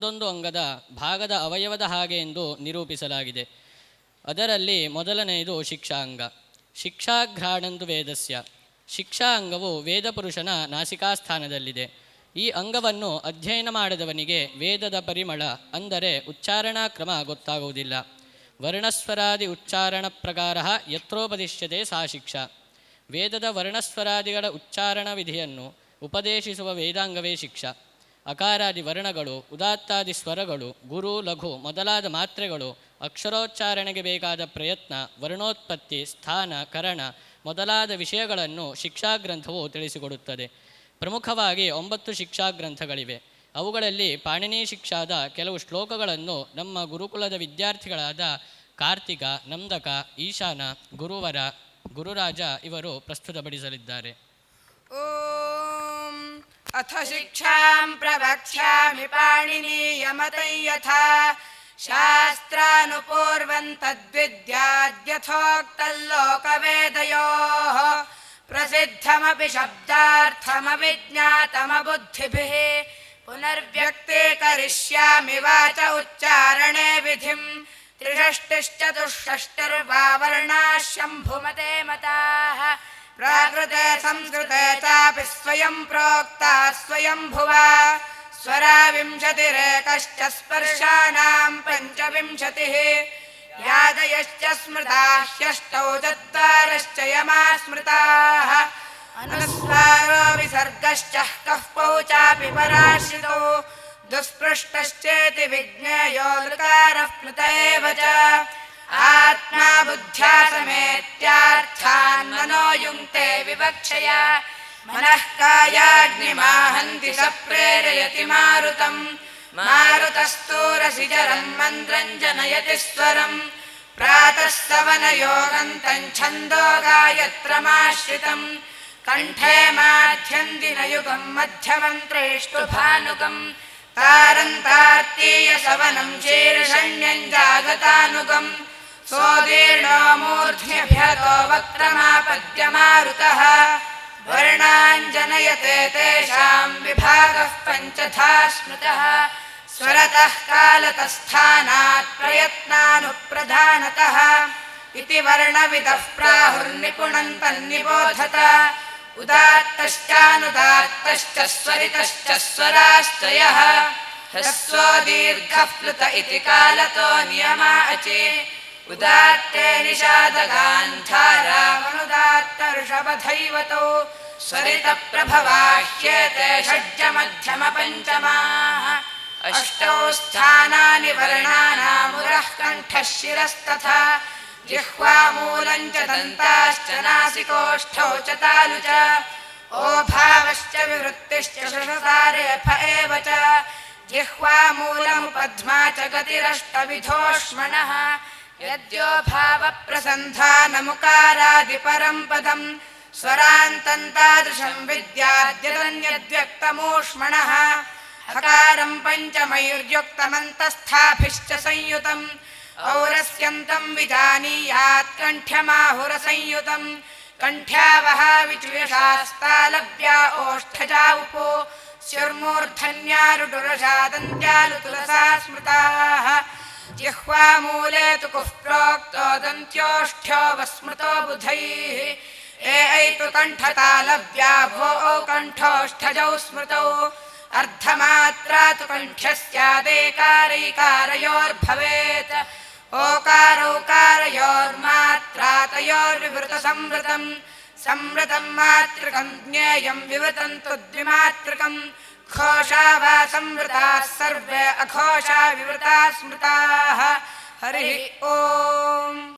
ಒಂದೊಂದು ಅಂಗದ ಭಾಗದ ಅವಯವದ ಹಾಗೆ ಎಂದು ನಿರೂಪಿಸಲಾಗಿದೆ. ಅದರಲ್ಲಿ ಮೊದಲನೆಯದು ಶಿಕ್ಷಾಂಗ. ಶಿಕ್ಷಾಘ್ರಾಣಂದು ವೇದಸ್ಯ. ಶಿಕ್ಷಾ ಅಂಗವು ವೇದಪುರುಷನ ನಾಸಿಕಾಸ್ಥಾನದಲ್ಲಿದೆ. ಈ ಅಂಗವನ್ನು ಅಧ್ಯಯನ ಮಾಡದವನಿಗೆ ವೇದದ ಪರಿಮಳ ಅಂದರೆ ಉಚ್ಚಾರಣಾ ಕ್ರಮ ಗೊತ್ತಾಗುವುದಿಲ್ಲ. ವರ್ಣಸ್ವರಾದಿ ಉಚ್ಚಾರಣ ಪ್ರಕಾರ ಯತ್ರೋಪದಿಶ್ಯತೆ ಸಾ ಶಿಕ್ಷಾ. ವೇದದ ವರ್ಣಸ್ವರಾದಿಗಳ ಉಚ್ಚಾರಣ ವಿಧಿಯನ್ನು ಉಪದೇಶಿಸುವ ವೇದಾಂಗವೇ ಶಿಕ್ಷಾ. ಅಕಾರಾದಿ ವರ್ಣಗಳು, ಉದಾತ್ತಾದಿ ಸ್ವರಗಳು, ಗುರು ಲಘು ಮೊದಲಾದ ಮಾತ್ರೆಗಳು, ಅಕ್ಷರೋಚ್ಚಾರಣೆಗೆ ಬೇಕಾದ ಪ್ರಯತ್ನ, ವರ್ಣೋತ್ಪತ್ತಿ, ಸ್ಥಾನ, ಕರಣ ಮೊದಲಾದ ವಿಷಯಗಳನ್ನು ಶಿಕ್ಷಾಗ್ರಂಥವು ತಿಳಿಸಿಕೊಡುತ್ತದೆ. ಪ್ರಮುಖವಾಗಿ 9 ಶಿಕ್ಷಾಗ್ರಂಥಗಳಿವೆ. ಅವುಗಳಲ್ಲಿ ಪಾಣಿನಿ ಶಿಕ್ಷಾದ ಕೆಲವು ಶ್ಲೋಕಗಳನ್ನು ನಮ್ಮ ಗುರುಕುಲದ ವಿದ್ಯಾರ್ಥಿಗಳಾದ ಕಾರ್ತಿಕ, ನಂದಕ, ಈಶಾನ, ಗುರುವರ, ಗುರುರಾಜ ಇವರು ಪ್ರಸ್ತುತಪಡಿಸಲಿದ್ದಾರೆ. ಅಥ ಶಿಕ್ಷಾಂ ಪ್ರವಕ್ಷ್ಯಾಮಿ ಪಾಣಿನೀಯಮತೈ ಯಥಾ ಶಾಸ್ತ್ರಾನುಪೂರ್ವಂ ತದ್ವಿದ್ಯಾದ್ಯಥೋಕ್ತಲ್ಲೋಕವೇದಯೋಃ ಪ್ರಸಿದ್ಧಮಪಿ ಶಬ್ದಾರ್ಥಮವಿಜ್ಞಾತಮಬುದ್ಧಿಭಿಃ ಪುನರ್ವ್ಯಕ್ತೀಕರಿಷ್ಯಾಮಿ ವಾಚ ಉಚ್ಚಾರಣೆ ವಿಧಿಂ ತ್ರಿಷಷ್ಟಿಶ್ಚತುಷ್ಷಷ್ಟಿರ್ವಾ ವರ್ಣಾಃ ಶಂಭುಮತೆ ಮತಾಃ ಪ್ರಾಕೃತೆ ಸಂಸ್ಕೃತೆ ಚಾಪಿ ಸ್ವಯಂ ಪ್ರೋಕ್ತಾ ಸ್ವಯಂಭುವಾ ಸ್ವರಾ ವಿಂಶತಿರೇಕಶ್ಚ ಸ್ಪರ್ಶಾನಾಂ ಪಂಚವಿಂಶತಿಃ ಯಾದಯಶ್ಚ ಸ್ಮೃತಾಃ ಷಷ್ಟೌ ಚತ್ವಾರಶ್ಚ ಯಮಾ ಸ್ಮೃತಾಃ ಅನುಸ್ವಾರೋ ವಿಸರ್ಗಶ್ಚ ಕಃ ಪೌ ಚಾಪಿ ಪರಾಶ್ರಿತೌ ದುಸ್ಪೃಷ್ಟಶ್ಚೇತಿ ವಿಜ್ಞೇಯೋ ಲಕಾರಃ ಪ್ಲುತ ಏವ ಚ ಆತ್ಮಾ ಬುದ್ಧ್ಯಾ ಸಮೇತ್ಯಾರ್ಥಾನ್ ಮನೋ ಯುಂಕ್ತೆ ವಿವಕ್ಷಯ ಮನಃ ಕಾಯಾಗ್ನಿಮಾಹಂತಿ ಸ ಪ್ರೇರಯತಿ ಮಾರುತಂ ಮಾರುತಸ್ಥೂರಸಿಜರಂ ಮಂತ್ರಂ ಜನಯತಿ ಸ್ವರಂ ಪ್ರಾತಃ ಸವನಯೋಗಂತಂ ಛಂದೋ ಗಾಯತ್ರಮಾಶ್ರಿತಂ ಕಂಠೇ ಮಾಧ್ಯಂದಿನಯುಗಂ ಮಧ್ಯಮಂತ್ರೇಷ್ಟು ಭಾನುಗಂ ತಾರಂತಾರ್ತೀಯ ಸವನಂ ಶೀರ್ಷಣ್ಯಂ ಜಾಗತಾನುಗಂ ಸೋದೀರ್ಣೋ ಮೂರ್ಧ್ನ್ಯಭ್ಯತೋ ವಕ್ರಮಾಪದ್ಯ ಮಾರುತಃ ವರ್ಣಾಂಜನಯತೆ ತೇಷಾಂ ವಿಭಾಗಃ ಪಂಚಧಾ ಸ್ಮೃತಃ ಸ್ವರತಃ ಕಾಲತಸ್ಥಾನಾತ್ ಪ್ರಯತ್ನಾನುಪ್ರಧಾನತಃ ಇತಿ ವರ್ಣವಿದಃ ಪ್ರಾಹುರ್ನಿಪುಣಂ ತನ್ನಿಬೋಧತ ಉದಾತ್ತಶ್ಚಾನುದಾತ್ತಶ್ಚ ಸ್ವರಿತಶ್ಚ ಸ್ವರಾಶ್ಚಯಃ ಹ್ರಸ್ವೋ ದೀರ್ಘಃ ಪ್ಲುತ ಇತಿ ಕಾಲತೋ ನಿಯಮಾ ಅಚಿ ಉದಾತ್ತೇ ನಿಷಾದಗಾಂಧಾರಾ ಮನುದಾತ್ತ ಋಷಭಧೈವತೌ ಸ್ವರಿತ ಪ್ರಭವಾಹ್ಯೇತೆ ಷಡ್ಜ ಮಧ್ಯಮ ಪಂಚಮಾಃ ಅಷ್ಟೌ ಸ್ಥಾನಾನಿ ವರ್ಣಾನಾಮುರಃ ಕಂಠಃ ಶಿರಸ್ತಥಾ ಜಿಹ್ವಾಮೂಲಂ ಚ ದಂತಾಶ್ಚ ನಾಸಿಕೋಷ್ಠೌ ಚ ತಾಲು ಚ ಓಭಾವಶ್ಚ ವಿವೃತ್ತಿಶ್ಚ ಶಶಸಾರೇಫ ಏವ ಚ ಜಿಹ್ವಾಮೂಲಮುಪಧ್ಮಾ ಚ ಗತಿರಷ್ಟವಿಧೋಷ್ಮಣಃ ಯದ್ಯೋಭಾವ ಪ್ರಸಂಧಾನಮುಕಾರಾದಿ ಪರಂ ಪದಂ ಸ್ವರಾಂತಂ ತಾದೃಶಂ ವಿದ್ಯಾದ್ಯದನ್ಯದ್ವ್ಯಕ್ತಮೂಷ್ಮಣಃ ಹಕಾರಂ ಪಂಚಮೈರ್ಯುಕ್ತಮಂತಸ್ಥಾಭಿಶ್ಚ ಸಂಯುತಂ ಔರಸ್ಯಂತಂ ವಿಜಾನೀಯಾತ್ ಕಂಠ್ಯಮಾಹುರ ಸಂಯುತಂ ಕಂಠ್ಯಾವಹ ವಿಚುಯಶಾಸ್ತಾಲವ್ಯಾ ಓಷ್ಠಜಾ ಉಪೋ ಸ್ಯುರ್ಮೂರ್ಧನ್ಯಾರುಡುರಜಾದಂತ್ಯಾಲು ತುಲಸಾ ಸ್ಮೃತಾಃ ಜಿಹ್ವಾಮೂಲೆ ತು ಕುಃ ಪ್ರೋಕ್ತೋ ದಂತ್ಯೋಷ್ಠ್ಯೋ ವಸ್ಮೃತೋ ಬುಧೈಃ ಏಐತು ಕಂಠತಾಲವ್ಯಾ ಭೋ ಕಂಠೋಷ್ಠಜೌ ಸ್ಮೃತೌ ಅರ್ಧಮಾತ್ರಾ ತು ಕಂಠ್ಯಸ್ಯಾದೇಕಾರೈಕಾರಯೋರ್ಭವೇತ್ ಓಕಾರೌಕಾರಯೋರ್ಮಾತ್ರಾತಯೋರ್ವಿವೃತ ಸಂವೃತಂ ಸಂವೃತಂ ಮಾತೃಕಂ ಜ್ಞೇಯಂ ವಿವೃತಂ ತು ದ್ವಿಮಾತೃಕಂ ಘೋಷಾ ವಾ ಸಂವೃತಾಃ ಸರ್ವೇ ಅಘೋಷಾ ವಿವೃತಾ ಸ್ಮೃತಾಃ. ಹರಿ ಓಂ.